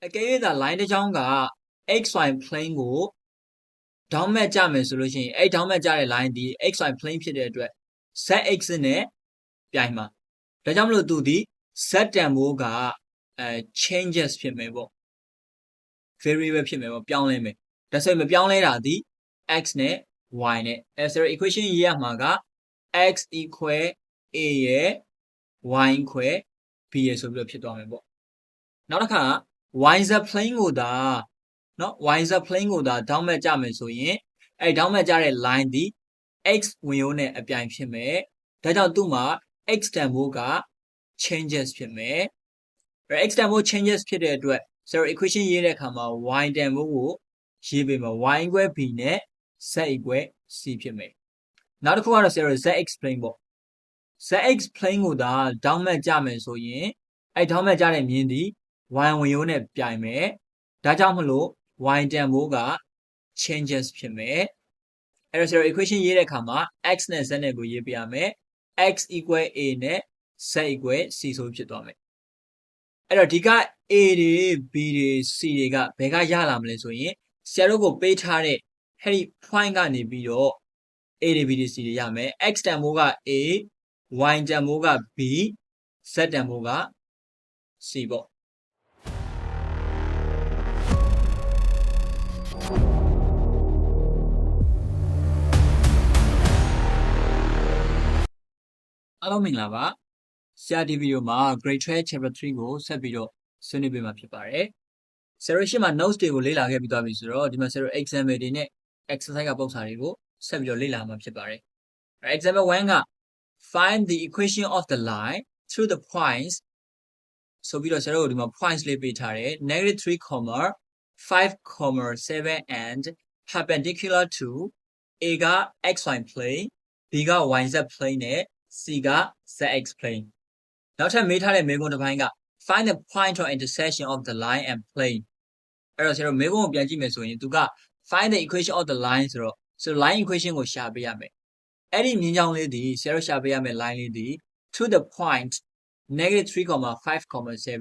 အကယ်၍သာ line တစ်ချောင်းက xy plane ကိုဒေါင်းမဲ့ကြမယ်ဆိုလို့ရှိရင်အဲ့ဒေါင်းမဲ့ကြတဲ့ line ဒီ xy plane ဖြစ်တဲ့အတွက် zx နဲ့ပြိုင်မှာဒါကြောင့်မလို့သူဒီ z တန်ဖိုးကchanges ဖြစ်မယ်ပေါ့ variable ဖြစ်မယ်ပေါ့ပြောင်းလဲမယ်ဒါဆိုရင်မပြောင်းလဲတာဒီ x နဲ့ y နဲ့ဆိုတော့ equation ရေးရမှာက x equal a ရဲ့ y equal b ရဲ့ဆိုပြီးတော့ဖြစ်သွားမယ်ပေါ့နောက်တစ်ခါ yz plane ကိုဒါနော် yz plane ကိုဒါဒေါင်းမဲ့ကြမယ်ဆိုရင်အဲ့ဒေါင်းမဲ့ကြတဲ့ line ဒီ x ဝင်ရိုးနဲ့အပြိုင်ဖြစ်မယ်ဒါကြောင့်သူ့မှာ x တန်ဖိုးက changes ဖြစ်မယ်x တန်ဖိုး changes ဖြစ်တဲ့အတွက်ဆိုတော့ equation ရေးတဲ့အခါမှာ y တန်ဖိုးကိုရေးပေးမှာ y equal b နဲ့ z equal c ဖြစ်မယ်နောက်တစ်ခုကတော့ဆိုတော့ zx plane ပေါ့ zx plane ကိုဒါဒေါင်းမဲ့ကြမယ်ဆိုရင်အဲ့ဒေါင်းမဲ့ကြတဲ့မြင်းဒီ y ဝင်ရိုးနဲ့ပြိုင်မယ်ဒါကြောင့်မလို့ y တန်ဖိုးက changes ဖြစ်မယ်အဲ့တော့ဆိုတော့ equation ရေးတဲ့အခါမှာ x နဲ့ z နဲ့ကိုရေးပြရမယ် x equal a နဲ့ z equal c ဆိုဖြစ်သွားမယ်အဲ့တော့ဒီက a တွေ b တွေ c တွေကဘယ်ကရလာမလဲဆိုရင်ဆရာတို့ကိုပေးထားတဲ့အဲ့ဒီ point ကနေပြီးတော့ a တွေ b တွေ c တွေရမယ် x တန်ဖိုးက a y တန်ဖိုးက b z တန်ဖိုးက c ပေါ့အားလုံးမင်္ဂလာပါဆရာဒီဗီဒီယိုမှာ grade 12 chapter 3ကိုဆက်ပြီးတော့ဆွေးနွေးပေးမှာဖြစ်ပါတယ်ဆရာတို့ရှေ့မှာ notes တွေကိုလေ့လာခဲ့ပြီးသွားပြီဆိုတော့ဒီမှာဆရာတို့ example တွေနဲ့ exercise ကပုံစံတွေကိုဆက်ပြီးတော့လေ့လာမှာဖြစ်ပါတယ် example 1က find the equation of the line through the points ဆိုပြီးတော့ဆရာတို့ဒီမှာ points လေးပေးထားတယ် -3, 5, 7 and perpendicular to a က xy plane b က yz plane နဲ့ c က zx plane နောက်ထပ်မေးထားတဲ့မေးခွန်းတစ်ပိုင်းက find the point of intersection of the line and plane အဲ့တော့ဆရာတို့မေးခွန်းကိုပြန်ကြည့်မယ်ဆိုရင်သူက find the equation of the line ဆိုတော့ line equation ကိုရှာပေးရမယ်အဲ့ဒီမြင်းချောင်းလေးဒီဆရာတို့ရှာပေးရမယ် line လေးဒီ to the point -3, 5, 7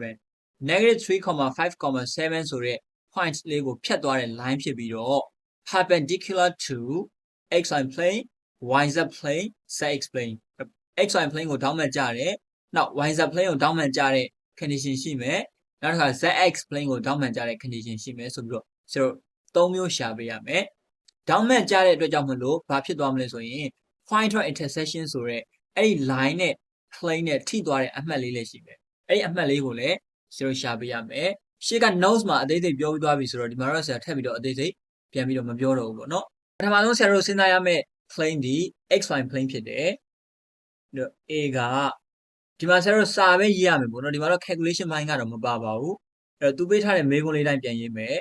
-3, 5, 7 ဆိုတဲ့ point လေးကိုဖြတ်သွားတဲ့ line ဖြစ်ပြီးတော့ perpendicular to xy plane yz plane zx plane xy plane ကိုဒေါင်းမဲ့ကြတယ်နောက် yz plane ကိုဒေါင်းမဲ့ကြတဲ့ condition ရှိမယ်နောက်တစ်ခါ zx plane ကိုဒေါင်းမဲ့ကြတဲ့ condition ရှိမယ်ဆိုပြီးတော့ဆရာတို့၃မျိုးရှာပေးရမယ်ဒေါင်းမဲ့ကြတဲ့အတွက်ကြောင့်မလို့ဘာဖြစ်သွားမလဲဆိုရင် point of intersection ဆိုတဲ့အဲ့ဒီ line နဲ့ plane နဲ့ထိသွားတဲ့အမှတ်လေးလည်းရှိမယ်အဲ့ဒီအမှတ်လေးကိုလည်းဆရာတို့ရှာပေးရမယ်ရှေ့က notes မှာအသေးစိတ်ပြောပြီးသွားပြီဆိုတော့ဒီမှာတော့ဆရာထပ်ပြီးတော့အသေးစိတ်ပြန်ပြီးတော့မပြောတော့ဘူးပေါ့နော်ပထမဆုံးဆရာတို့စဉ်းစားရမယ့် plane ဒီ xy plane ဖြစ်တယ်A ကဒီမှာဆရာတို့စာပဲရေးရမယ်ပေါ့နော်ဒီမှာတော့ calculation ဘိုင်းကတော့မပါပါဘူးအဲ့တော့သူပေးထားတဲ့မေးခွန်းလေးတိုင်းပြန်ရေးမယ်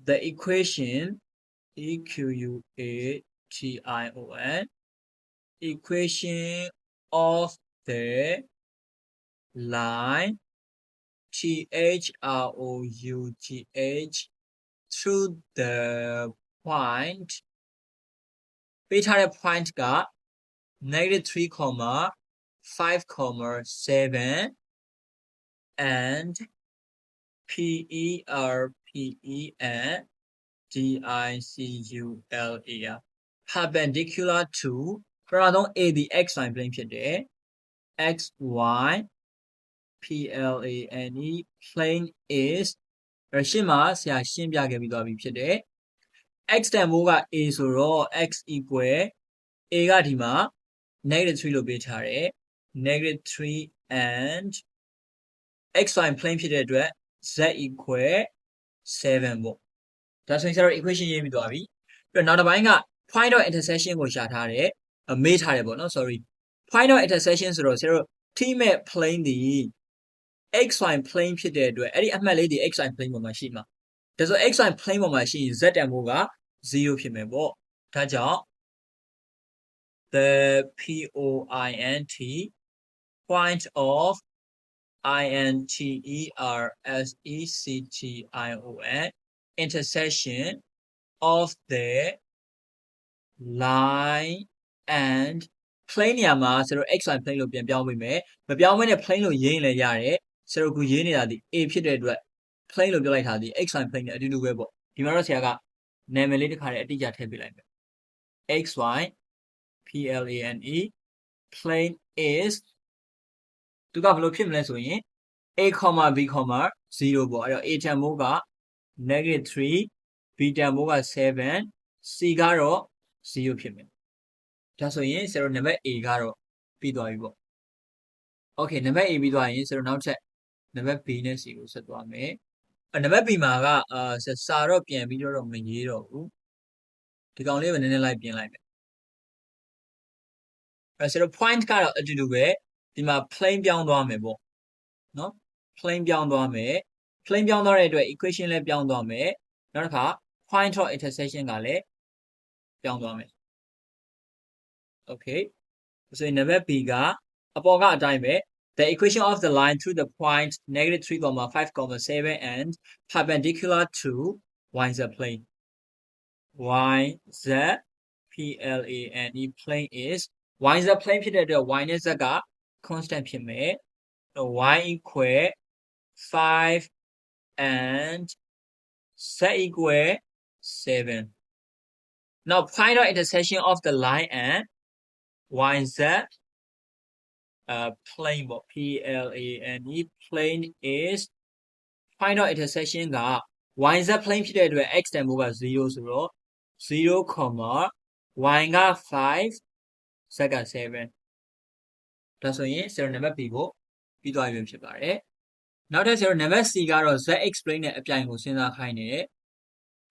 the equation equation equation of the line through through the point ပေးထားတဲ့ point က-3, 5, 7 and perpendicular perpendicular to ပထမဆုံး A ဒီ xy plane ဖြစ်တယ် xy plane plane is ရှင်းမှာဆရာရှင်းပြခဲ့ပြီးသွားပြီဖြစ်တယ် x တန်ဖိုးက A ဆိုတော့ x equal A ကဒီမှာ-3လို့ပေးထားတယ် -3 and xy plane ဖြစ်တဲ့အတွက် z equal 7ပေါ့ဒါဆိုရင်ဆရာတို့ equation ရေးပြီးသွားပြီပြီးတော့နောက်တစ်ပိုင်းက point of intersection ကိုရှာထားတယ်မေးထားတယ်ပေါ့နော် sorry point of intersection ဆိုတော့ဆရာတို့ထိမဲ့ plane ဒီ xy plane ဖြစ်တဲ့အတွက်အဲ့ဒီအမှတ်လေးဒီ xy plane ပေါ်မှာရှိမှာဒါဆို xy plane ပေါ်မှာရှိရင် z တန်ဖိုးက 0 ဖြစ်မယ်ပေါ့ဒါကြောင့်the point of intersection of the line and plane နေရာမှာဆရာတို့ xy plane လို့ပြန်ပြောင်းပေးမယ်မပြောင်းဘဲနဲ့ plane လို့ရေးရင်လည်းရတယ်ဆရာတို့ကရေးနေတာဒီ A ဖြစ်တဲ့အတွက် plane လို့ပြောလိုက်တာဒီ xy plane နဲ့အတူတူပဲပေါ့ဒီမှာတော့ဆရာကနာမည်လေးတစ်ခါတည်းအတိအကျထည့်ပေးလိုက်မယ် xy plane plane is သူကဘယ်လိုဖြစ်မလဲဆိုရင် a, b, 0ပေါ့အဲ့တော့ a တန်ဖိုးက -3 b တန်ဖိုးက 7 c ကတော့0ဖြစ်မယ်ဒါဆိုရင်ဆရာတို့နံပါတ် a ကတော့ပြီးသွားပြီပေါ့ okay နံပါတ် a ပြီးသွားရင်ဆရာတို့နောက်ထပ်နံပါတ် b နဲ့ c ကိုဆက်သွားမယ်နံပါတ် b မှာကစာတော့ပြန်ပြီးတော့မရေးတော့ဘူးဒီကောင်လေးပဲနည်းနည်းလိုက်ပြင်လိုက်မယ်ဆရာတို့ point ကတော့အတူတူပဲဒီမှာ plane ပြောင်းသွားမယ်ပေါ့နော် plane ပြောင်းသွားမယ် plane ပြောင်းသွားတဲ့အတွက် equation လည်းပြောင်းသွားမယ်နောက်တစ်ခါ point of intersection ကလည်းပြောင်းသွားမယ် okay ဆိုရင်နံပါတ် b ကအပေါ်ကအတိုင်းပဲ the equation of the line through the point -3,5,7 and perpendicular to yz plane yz plane plane is yz plane ဖြစ်တဲ့အတွက် y နဲ့ z က constant ဖြစ်မယ် y equal 5 and z equal 7 now find out intersection of the line and yz plane ပေါ့ plane plane is find out intersection က yz plane ဖြစ်တဲ့အတွက် x တန်ဖိုးက0ဆိုတော့ 0, y က 5 z က 7ဒါဆိုရင်ဆရာနံပါတ် b ကိုပြီးသွားပြီဖြစ်ပါတယ်နောက်ထပ်ဆရာနံပါတ် c ကတော့ z explain နဲ့အပြိုင်ကိုစဉ်းစားခိုင်းနေတယ်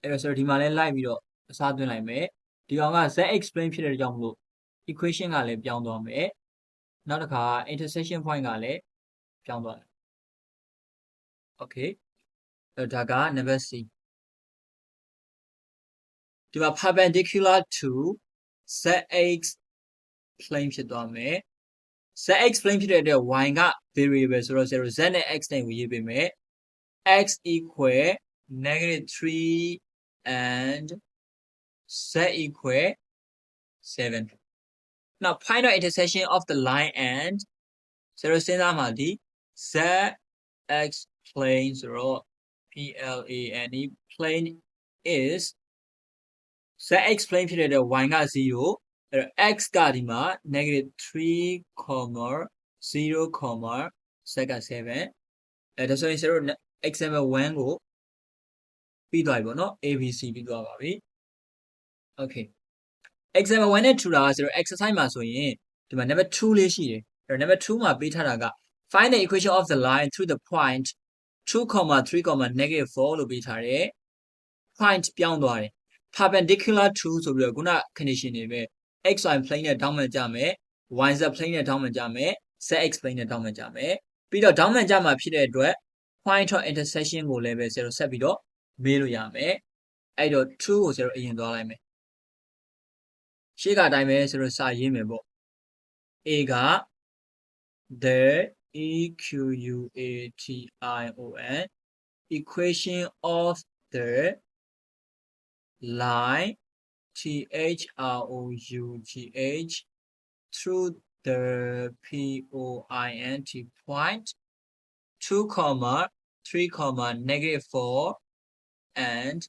အဲ့တော့ဆရာဒီမှာလဲလိုက်ပြီးတော့အစားသွင်းလိုက်မယ်ဒီကောင်က z explain ဖြစ်တဲ့ကြောင့်မလို့ equation ကလည်းပြောင်းသွားမယ်နောက်တစ်ခါ intersection point ကလည်းပြောင်းသွားတယ် okay ဒါကနံပါတ် c ဒီမှာ perpendicular to zx plane ဖြစ်သွားမယ် zx plane ဖြစ်တဲ့အတွက် y က variable ဆိုတော့0 z နဲ့ x နဲ့ကိုရေးပေးမယ် x equal -3 and z equal 7 now find out intersection of the line and 0စဉ်းစားမှာဒီ zx plane ဆိုတော့ plane plane is zx plane ဖြစ်တဲ့အတွက် y က 0အဲ့တော့ x ကဒီမှာ -3, 0, z က 7ဒါဆိုရင်ဆရာတို့ example 1ကိုပြီးသွားပြီပေါ့နော် ABC ပြီးသွားပါပြီ okay example 1နဲ့ထူတာကဆရာတို့ exercise မှာဆိုရင်ဒီမှာ number 2လေးရှိတယ်အဲ့တော့ number 2မှာပေးထားတာက find the equation of the line through the point 2, 3, -4 လို့ပေးထားတယ် point ပြောင်းသွားတယ် perpendicular to ဆိုပြီးတော့ခုန condition တွေပဲ xy plane နဲ့တောင်းမှန်ကြမယ် yz plane နဲ့တောင်းမှန်ကြမယ် zx plane နဲ့တောင်းမှန်ကြမယ်ပြီးတော့တောင်းမှန်ကြမှာဖြစ်တဲ့အတွက် point of intersection ကိုလည်းပဲဆရာတို့ဆက်ပြီးတော့မေးလို့ရမယ်အဲ့တော့ 2 ကိုဆရာတို့အရင်သွားလိုက်မယ်ရှေ့ကအတိုင်းပဲဆရာတို့စာရေးမယ်ပေါ့ a က the equation equation of the line THROUGH through the POINT point 2, 3, -4 and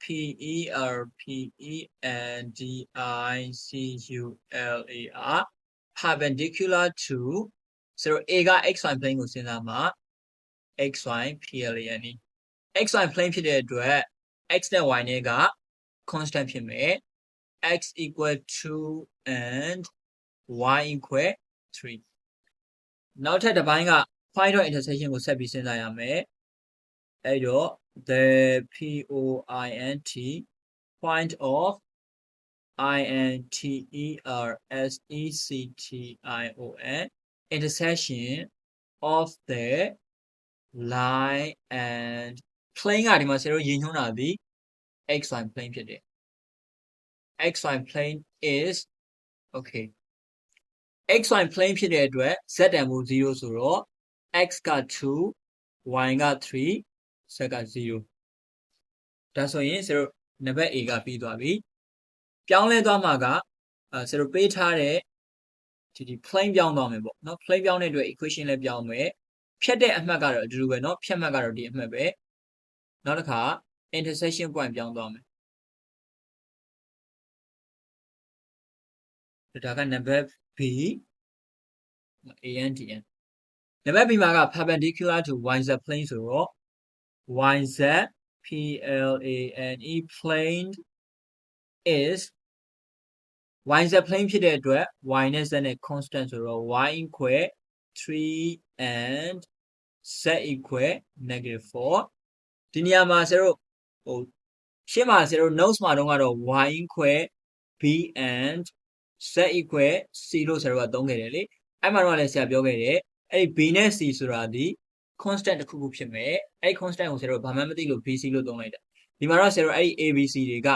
PERPENDICULAR perpendicular to ဆိုတော့ A က xy plane ကိုစဉ်းစားမှာ xy plane xy plane ဖြစ်တဲ့အတွက် x နဲ့ y နဲ့က constant ဖြစ်မယ် x equal 2 and y equal 3နောက်ထပ်တစ်ပိုင်းက point of intersection ကိုဆက်ပြီးစဉ်းစားရမယ်အဲ့တော့ the point of INTERSECTION intersection of the line and plane ကဒီမှာဆရာတို့ရည်ညွှန်းတာဒီ xy plane ဖြစ်တယ် xy plane is okay xy plane ဖြစ်တဲ့အတွက် z တန်ဖိုး0ဆိုတော့ x က 2 y က 3 z က 0ဒါဆိုရင်ဆရာတို့နံပါတ် A ကပြီးသွားပြီပြောင်းလဲသွားမှာကဆရာတို့ပေးထားတဲ့ဒီ plane ပြောင်းသွားမယ်ပေါ့နော် plane ပြောင်းတဲ့အတွက် equation လည်းပြောင်းမယ် ဖြတ်တဲ့အမှတ်ကတော့အတူတူပဲเนาะဖြတ်မှတ်ကတော့ဒီအမှတ်ပဲနောက်တစ်ခါ intersection point ပြောင်းသွားမယ်ဒါက number B ANTN number B မှာက perpendicular to YZ plane ဆိုတော့ YZ PLANE plane is YZ plane ဖြစ်တဲ့အတွက် Y နဲ့ Z နဲ့ constant ဆိုတော့ Y equal 3 and Z equal -4 ဒီနေရာမှာဆရာတို့ဟိုရှင်းမှာဆရာတို့ notes မှာတော့ကတော့ Y equal B and Z equal C လို့ဆရာတို့ကသုံးခဲ့တယ်လေအဲ့မှာတော့လည်းဆရာပြောခဲ့တယ်အဲ့ဒီ B နဲ့ C ဆိုတာဒီ constant တစ်ခုခုဖြစ်မယ်အဲ့ဒီ constant ကိုဆရာတို့ဘာမှမသိလို့ BC လို့သုံးလိုက်တာဒီမှာတော့ဆရာတို့အဲ့ဒီ ABC တွေက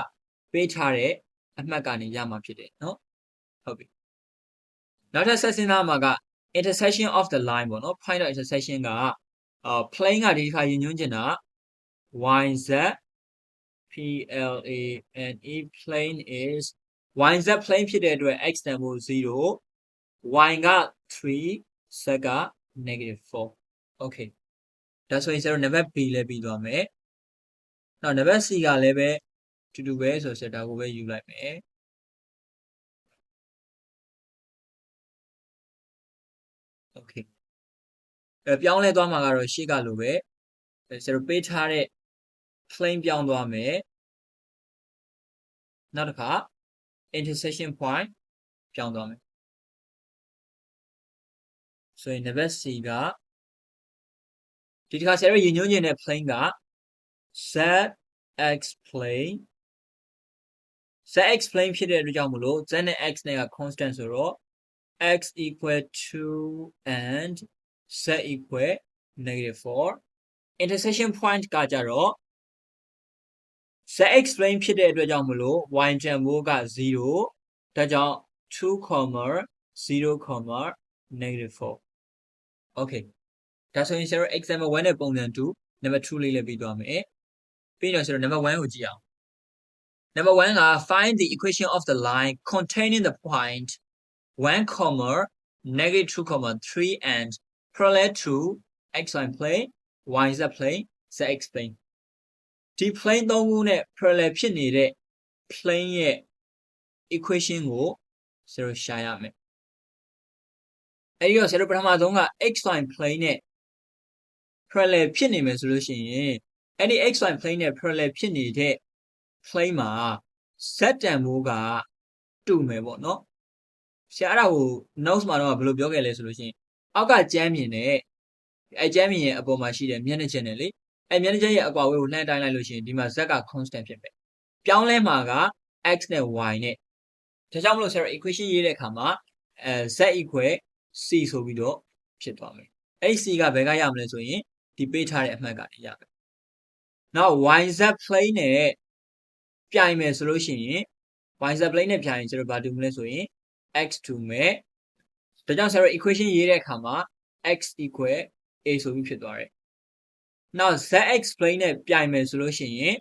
ပေးထားတဲ့အမှတ်ကနေရမှာဖြစ်တယ်နော်ဟုတ်ပြီနောက်ထပ်ဆက်စဉ်းစားမှာက intersection of the line ပေါ့နော် point of intersection ကplane ကဒီတစ်ခါရည်ညွှန်းချင်တာ YZ PLANE plane is YZ plane ဖြစ်တဲ့အတွက် x တန်ဖိုး0 y က3 z က-4 okay ဒါဆိုရင်ဆရာတို့ number B လည်းပြီးသွားမယ်နောက် number C ကလည်းပဲတူတူပဲဆိုတော့ဒါကိုပဲယူလိုက်မယ် okay ပြောင်းလဲသွားမှာကတော့ရှေ့ကလိုပဲဆရာတို့ပေးထားတဲ့ plane ပြောင်းသွားမယ်နောက်တစ်ခါ intersection point ပြောင်းသွားမယ်ဆိုရင် number C ကဒီတစ်ခါဆရာတို့ရည်ညွှန်းခြင်းတဲ့ plane က ZX plane ZX plane ဖြစ်တဲ့အတွက်ကြောင့်မလို့ Z နဲ့ X နဲ့က constant ဆိုတော့ X equal 2 and Z equal -4 intersection point ကကြတော့ ZX plane ဖြစ်တဲ့အတွက်ကြောင့်မလို့ Y တန်ဖိုးက0ဒါကြောင့်2, 0, -4 okay ဒါဆိုရင်ဆရာတို့ example 1နဲ့ပုံစံ2 number 2လေးလည်းပြီးသွားမယ်ပြီးတော့ဆရာတို့ number 1ကိုကြည့်အောင် number 1က find the equation of the line containing the point 1, -2, 3 and parallel to xy plane, yz plane, zx plane ဒီ plane 3ခုနဲ့ parallel ဖြစ်နေတဲ့ plane ရဲ့ equation ကိုဆရာတို့ရှာရမယ်အဲဒီတော့ဆရာတို့ပထမဆုံးက xy plane နဲ့ parallel ဖြစ်နေမယ်ဆိုလို့ရှိရင်အဲ့ဒီ xy plane နဲ့ parallel ဖြစ်နေတဲ့ plane မှာ z တန်ဖိုးကတူမယ်ပေါ့နော်ဆရာအဲ့ဒါကို notes မှာတော့ဘယ်လိုပြောခဲ့လဲဆိုလို့ရှိရင်အောက်ကကျမ်းမြင်နဲ့အဲ့ကျမ်းမြင်ရဲ့အပေါ်မှာရှိတဲ့မျက်နှာချင်းနဲ့လေအဲ့မျက်နှာချင်းရဲ့အကွာအဝေးကိုလှမ်းတိုင်းလိုက်လို့ရှိရင်ဒီမှာ z က constant ဖြစ်မယ်ပြောင်းလဲမှာက x နဲ့ y နဲ့ဒါကြောင့်မလို့ဆရာ equation ရေးတဲ့အခါမှာz equal c ဆိုပြီးတော့ဖြစ်သွားမယ်အဲ့ c ကဘယ်ကရမလဲဆိုရင်ဒီပေးထားတဲ့အမှတ်ကနေရမယ်နောက် yz plane နဲ့ပြိုင်မယ်ဆိုလို့ရှိရင် yz plane နဲ့ပြိုင်ရင်ကျွန်တော်ဘာတူမလဲဆိုရင် x တူမယ်ဒါကြောင့်ဆရာတို့ equation ရေးတဲ့အခါမှာ x equal a ဆိုပြီးဖြစ်သွားတယ်နောက် zx plane နဲ့ပြိုင်မယ်ဆိုလို့ရှိရင်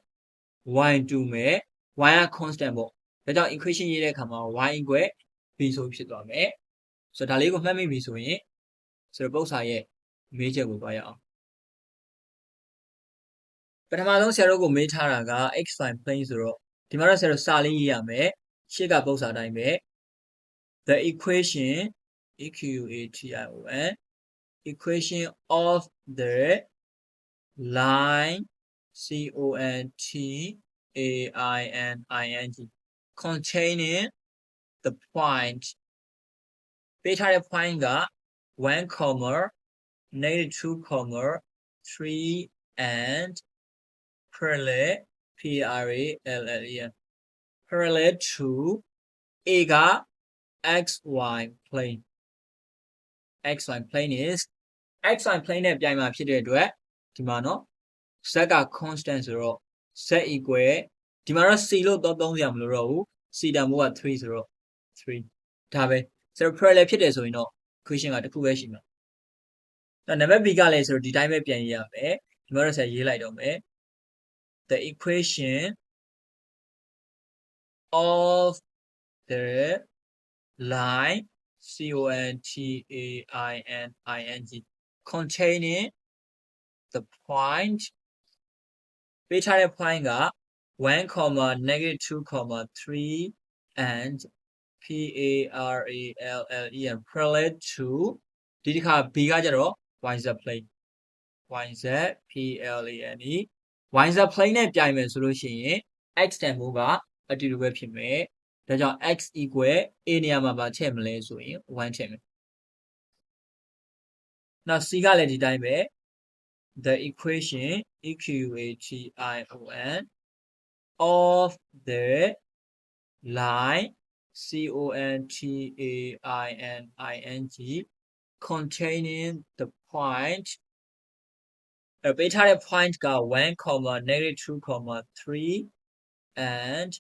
y တူမယ် y က constant ပေါ့ဒါကြောင့် equation ရေးတဲ့အခါမှာ y equal b ဆိုပြီးဖြစ်သွားမယ်ဆိုတော့ဒါလေးကိုမှတ်မိပြီဆိုရင်ဆိုတော့ပု္ပ္ပာရဲ့မေးချက်ကိုသွားရအောင်ပထမဆုံးဆရာတို့ကိုမေးထားတာက xy plane ဆိုတော့ဒီမှာတော့ဆရာတို့စာလေးရေးရမယ်ရှေ့ကပု္ပ္ပာအတိုင်းပဲ the equation equation equation of the line containin containing the point ပေးထားတဲ့ point က 1, -2, 3 and parallel parallel to a က xy plane xy plane is xy plane နဲ့ပြိုင်မှာဖြစ်တဲ့အတွက်ဒီမှာနော် z က constant ဆိုတော့ z equal ဒီမှာတော့ c လို့သုံးစရာမလိုတော့ဘူး c တန်ဖိုးက3ဆိုတော့3ဒါပဲဆိုတော့ parallel ဖြစ်တယ်ဆိုရင်တော့ equation ကတစ်ခုပဲရှိမှာအဲ့နံပါတ် b ကလည်းဆိုတော့ဒီတိုင်းပဲပြန်ရေးရမယ်ဒီမှာတော့ဆရာရေးလိုက်တော့မယ် the equation of the line containin containing the point ပေးထားတဲ့ point က 1, -2, 3 and PARALLE and parallel to ဒီတစ်ခါ B ကကြတော့ YZ plane YZ PLANE YZ plane နဲ့ပြိုင်မယ်ဆိုလို့ရှိရင် x တန်ဖိုးကအတူတူပဲဖြစ်မယ်ဒါကြောင့် x equal a နေရာမှာပါထည့်မလဲဆိုရင်1ထည့်မယ်နောက် C ကလည်းဒီတိုင်းပဲ the equation equation of the line CONTAINING containing the point ပေးထားတဲ့ point က 1, -2, 3 and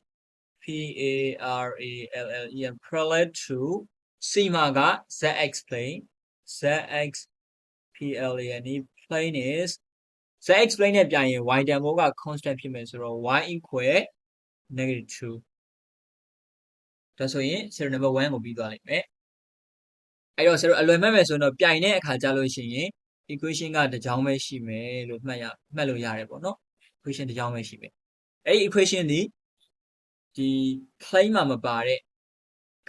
PARALLE and parallel to C မှာက ZX plane ZX PLANE plane is ZX plane နဲ့ပြိုင်ရင် y တန်ဖိုးက constant ဖြစ်မယ်ဆိုတော့ y equal -2 ဒါဆိုရင် serial number 1ကိုပြီးသွားလိမ့်မယ်အဲ့တော့ serial အလွယ်မှတ်မယ်ဆိုတော့ပြိုင်တဲ့အခါကြာလို့ရှိရင် equation ကတစ်ကြောင်းပဲရှိမယ်လို့မှတ်လို့ရတယ်ပေါ့နော် equation တစ်ကြောင်းပဲရှိမယ်အဲ့ဒီ equation ဒီ plane မှာမပါတဲ့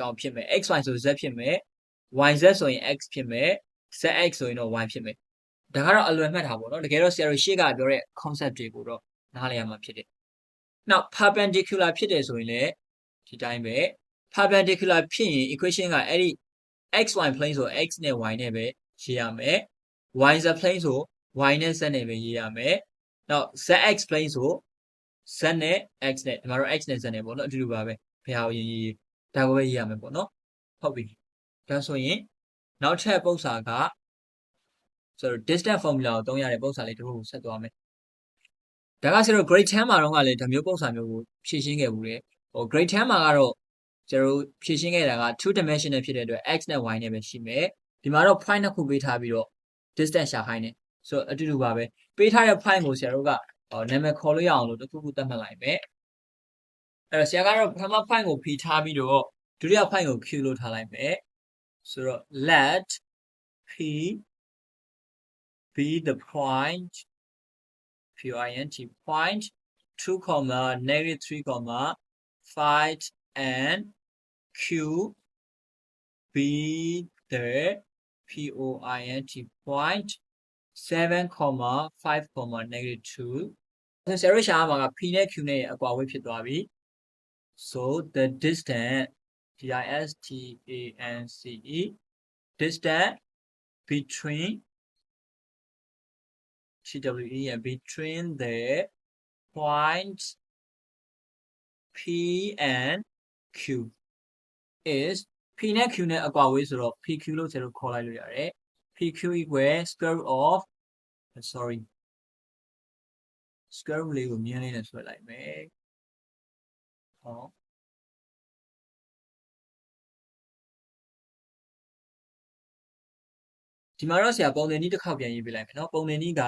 ကောင်ဖြစ်မယ် xy ဆို z ဖြစ်မယ် yz ဆိုရင် x ဖြစ်မယ် zx ဆိုရင်တော့ y ဖြစ်မယ်ဒါကတော့အလွယ်မှတ်တာပေါ့နော်တကယ်တော့ serial ရှေ့ကပြောတဲ့ concept တွေကိုတော့နားလည်ရမှာဖြစ်တယ်နောက် perpendicular ဖြစ်တယ်ဆိုရင်လည်းဒီတိုင်းပဲ perpendicular ဖြစ်ရင် equation ကအဲ့ဒီ xy plane ဆို x နဲ့ y နဲ့ပဲရေးရမယ် yz plane ဆို y နဲ့ z နဲ့ပဲရေးရမယ်နောက် zx plane ဆို z နဲ့ x နဲ့ဒီမှာတော့ x နဲ့ z နဲ့ပေါ့နော်အတူတူပါပဲဘယ်ဟာကိုရေးဒါကိုပဲရေးရမယ်ပေါ့နော်ဟုတ်ပြီဒါဆိုရင်နောက်ထပ်ပုဒ်စာကဆိုတော့ distance formula ကိုသုံးရတဲ့ပုဒ်စာလေးတစ်ခုကိုဆက်သွားမယ်ဒါကဆိုတော့ grade 10မှာတော့ကလည်းဒါမျိုးပုဒ်စာမျိုးကိုဖြည့်ရှင်းခဲ့ဘူးလေဟို grade 10မှာကတော့ကျွန်တော်ဖြည့်ရှင်းခဲ့တာက 2 dimensional ဖြစ်တဲ့အတွက် x နဲ့ y နဲ့ပဲရှိမယ်ဒီမှာတော့ point နှစ်ခုပေးထားပြီးတော့ distance ရှာခိုင်းတယ်ဆိုတော့အတူတူပါပဲပေးထားတဲ့ point ကိုဆရာတို့ကနာမည်ခေါ်လို့ရအောင်လို့တစ်ခုခုသတ်မှတ်လိုက်မယ်အဲ့တော့ဆရာကတော့ပထမ point ကို p ထားပြီးတော့ဒုတိယ point ကို q လို့ထားလိုက်မယ်ဆိုတော့ let p be the point point 2, -3, 5 and q be the point 7, 5, -2 ဆရာတို့ရှာမှာက p နဲ့ q နဲ့အကွာအဝေးဖြစ်သွားပြီ so the distance distance between TWE and between the points P and Q is P နဲ့ Q နဲ့အကွာအဝေးဆိုတော့ PQ လို့ကျွန်တော်ခေါ်လိုက်လို့ရတယ် PQ equal square root of square root လေးကိုမြင်းလေးနဲ့ဆွဲလိုက်မယ်ဟောဒီမှာတော့ဆရာပုံသင်နည်းတစ်ခေါက်ပြန်ရေးပေးလိုက်မယ်နော်ပုံသင်နည်းက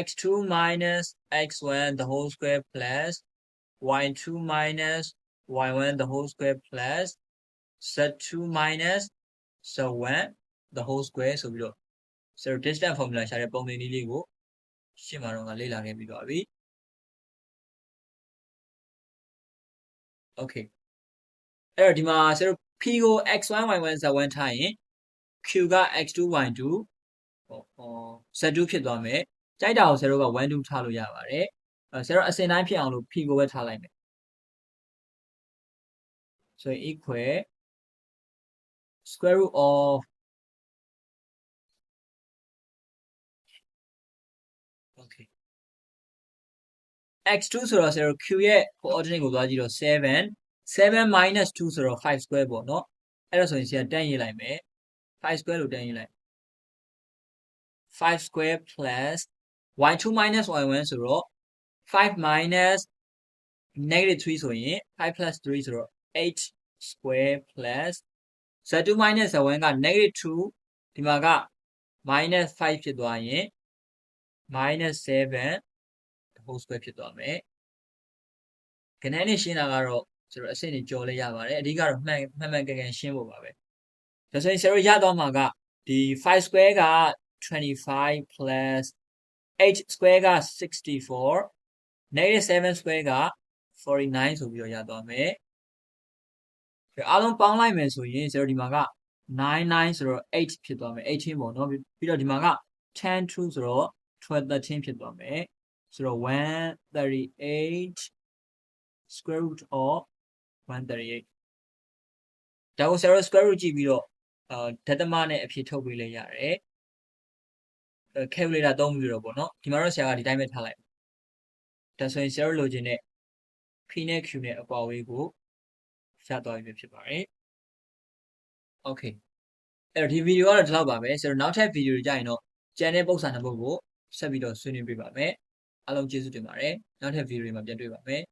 x2 minus x1 the whole square plus y2 minus y1 the whole square plus z2 minus z1 the whole square ဆိုပြီးတော့ဆိုတော့ distance formula ရှာတဲ့ပုံသင်နည်းလေးကိုရှင်းမှာတော့ငါလေ့လာခဲ့ပြီးသွားပြီ okay အဲ့တော့ဒီမှာဆိုတော့ p ကို x1 y1 z1 ထားရင် q က x2 y2 z2 ဖြစ်သွားမယ်ကြိုက်တာကိုဆရာတို့က1 2ထားလို့ရပါတယ်ဆရာတို့အစဉ်တိုင်းဖြစ်အောင်လို့ p ကိုပဲထားလိုက်မယ်ဆိုရင် equal square root of okay x2 ဆိုတော့ဆရာတို့ q ရဲ့ coordinate ကိုသွားကြည့်တော့7 minus 2ဆိုတော့5 square ပေါ့နော်အဲ့ဒါဆိုရင်ဆရာတန်းရေးလိုက်မယ်5 square လို့တန်းရေးလိုက်5 square plus y2 minus y1 ဆိုတော့5 minus -3ဆိုရင်5 plus 3ဆိုတော့8 square plus z2 minus z1 က-2ဒီမှာက-5ဖြစ်သွားရင်-7 the whole square ဖြစ်သွားမယ်ကဏ္ဍနဲ့ရှင်းတာကတော့ဆိုတော့အဆင့်တွေကြော်လဲရပါတယ်အဓိကတော့မှန်ကန်ကန်ရှင်းဖို့ပါပဲဒါဆိုရင်ဆရာတို့ရသွားမှာက the 5 square က25 plus 8 square က64 negative 7 square က49ဆိုပြီးတော့ရသွားမယ်အားလုံးပေါင်းလိုက်မယ်ဆိုရင်0ဒီမှာက99ဆိုတော့8ဖြစ်သွားမယ်8ချင်းပေါ့နော်ပြီးတော့ဒီမှာက10 2ဆိုတော့12 13ဖြစ်သွားမယ်ဆိုတော့138 square root of 138ဒါကိုဆရာတို့ square root ကြည့်ပြီးတော့ဒသမနဲ့အဖြေထုတ်ပေးလိုက်ရတယ် calculator သုံးပြီးတော့ပေါ့နော်ဒီမှာတော့ဆရာကဒီတိုင်းပဲထားလိုက်ဒါဆိုရင်ဆရာတို့လိုချင်တဲ့ p နဲ့ q နဲ့အကွာအဝေးကိုရသွားပြီဖြစ်ပါတယ် okay အဲ့တော့ဒီဗီဒီယိုကတော့ဒီလောက်ပါပဲဆရာတို့နောက်ထပ်ဗီဒီယိုတွေကြရင်တော့ကျန်တဲ့ပုံစံတစ်ပုဒ်ကိုဆက်ပြီးတော့ဆွေးနွေးပေးပါမယ်အားလုံးကျေးဇူးတင်ပါတယ်နောက်ထပ်ဗီဒီယိုတွေမှာပြန်တွေ့ပါမယ်